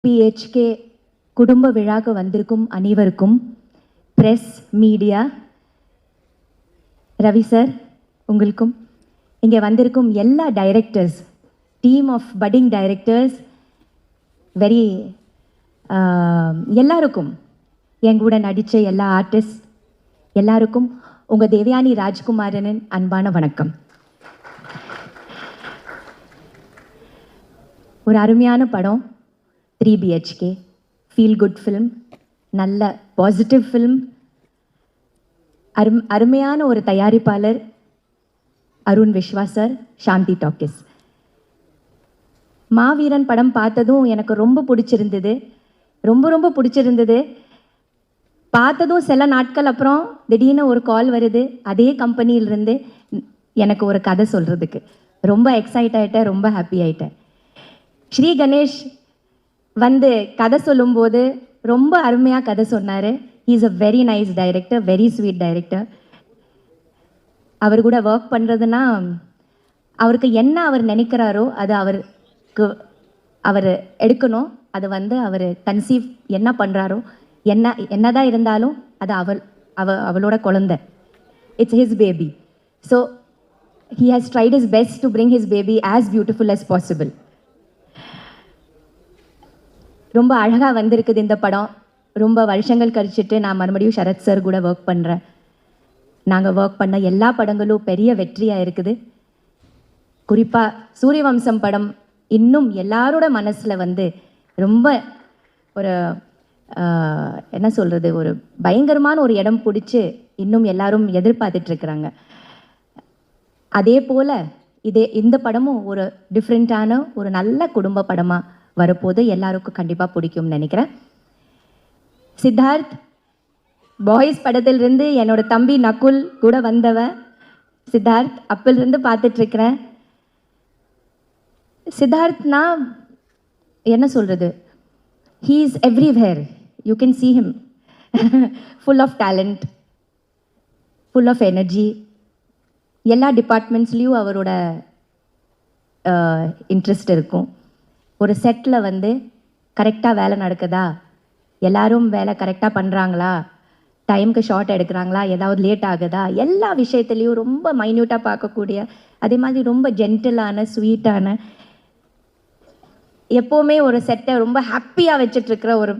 PHK குடும்ப விழாக்கு வந்திருக்கும் அனைவருக்கும், பிரஸ் மீடியா, ரவி சார் உங்களுக்கும், இங்கே வந்திருக்கும் எல்லா directors, team of budding directors, very எல்லாருக்கும், என் கூட நடித்த எல்லா ஆர்டிஸ்ட் எல்லாருக்கும் உங்கள் தேவயானி ராஜ்குமாரனின் அன்பான வணக்கம். ஒரு அருமையான படம் 3 BHK, ஃபீல் குட் ஃபிலிம், நல்ல பாசிட்டிவ் ஃபிலிம், அருமையான ஒரு தயாரிப்பாளர் அருண் விஸ்வா சார், சாந்தி டாக்கிஸ். மாவீரன் படம் பார்த்ததும் எனக்கு ரொம்ப பிடிச்சிருந்தது, ரொம்ப பிடிச்சிருந்தது. பார்த்ததும் சில நாட்கள் அப்புறம் திடீர்னு ஒரு கால் வருது, அதே கம்பெனியிலிருந்து எனக்கு ஒரு கதை சொல்கிறதுக்கு. ரொம்ப எக்ஸைட் ஆகிட்டேன், ரொம்ப ஹாப்பி ஆகிட்டேன். ஸ்ரீ கணேஷ் வந்து கதை சொல்லும்போது ரொம்ப அருமையாக கதை சொன்னார். He is a very nice director, very sweet director. அவர் கூட ஒர்க் பண்ணுறதுனா அவருக்கு என்ன அவர் நினைக்கிறாரோ அது அவர் எடுக்கணும். அது வந்து அவர் கன்சீவ் என்ன பண்ணுறாரோ, என்னதான் இருந்தாலும் அது அவளோட குழந்தை. It's his baby. So he has tried his best to bring his baby as beautiful as possible. ரொம்ப அழகாக வந்திருக்குது இந்த படம். ரொம்ப வருஷங்கள் கழிச்சிட்டு நான் மறுபடியும் சரத் சார் கூட ஒர்க் பண்ணுறேன். நாங்கள் ஒர்க் பண்ண எல்லா படங்களும் பெரிய வெற்றியாக இருக்குது. குறிப்பாக சூரியவம்சம் படம் இன்னும் எல்லாரோட மனசில் வந்து ரொம்ப ஒரு என்ன சொல்கிறது, ஒரு பயங்கரமான ஒரு இடம் பிடிச்சி இன்னும் எல்லாரும் எதிர்பார்த்துட்ருக்குறாங்க. அதே போல் இந்த படமும் ஒரு டிஃப்ரெண்ட்டான ஒரு நல்ல குடும்ப படமாக வரப்போது எல்லாருக்கும் கண்டிப்பாக பிடிக்கும்னு நினைக்கிறேன். சித்தார்த் பாய்ஸ் படத்திலிருந்து என்னோட தம்பி நகுல் கூட வந்தவன் சித்தார்த். அப்பிலிருந்து பார்த்துட்ருக்கிறேன். சித்தார்த்னா என்ன சொல்கிறது, he is everywhere. You can see him full of talent, full of energy. எல்லா டிபார்ட்மெண்ட்ஸ்லேயும் அவரோட இன்ட்ரெஸ்ட் இருக்கும். ஒரு செட்டில் வந்து கரெக்டாக வேலை நடக்குதா, எல்லாரும் வேலை கரெக்டாக பண்ணுறாங்களா, டைமுக்கு ஷார்ட் எடுக்கிறாங்களா, ஏதாவது லேட் ஆகுதா, எல்லா விஷயத்துலேயும் ரொம்ப மைன்யூட்டாக பார்க்கக்கூடிய, அதே மாதிரி ரொம்ப ஜென்டிலான ஸ்வீட்டான, எப்போவுமே ஒரு செட்டை ரொம்ப ஹாப்பியாக வச்சிட்ருக்கிற ஒரு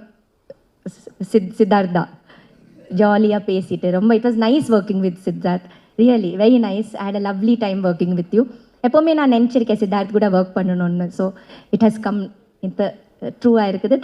சித்தார்த் தான். ஜாலியாக பேசிட்டு ரொம்ப it was nice working with Siddharth. Really very nice. I had a lovely time working with you. எப்போவுமே நான் நினச்சிருக்கேன் சித்தார்த் கூட ஒர்க் பண்ணணும்னு. So it has come. இப்போ ட்ரூவாக இருக்குது.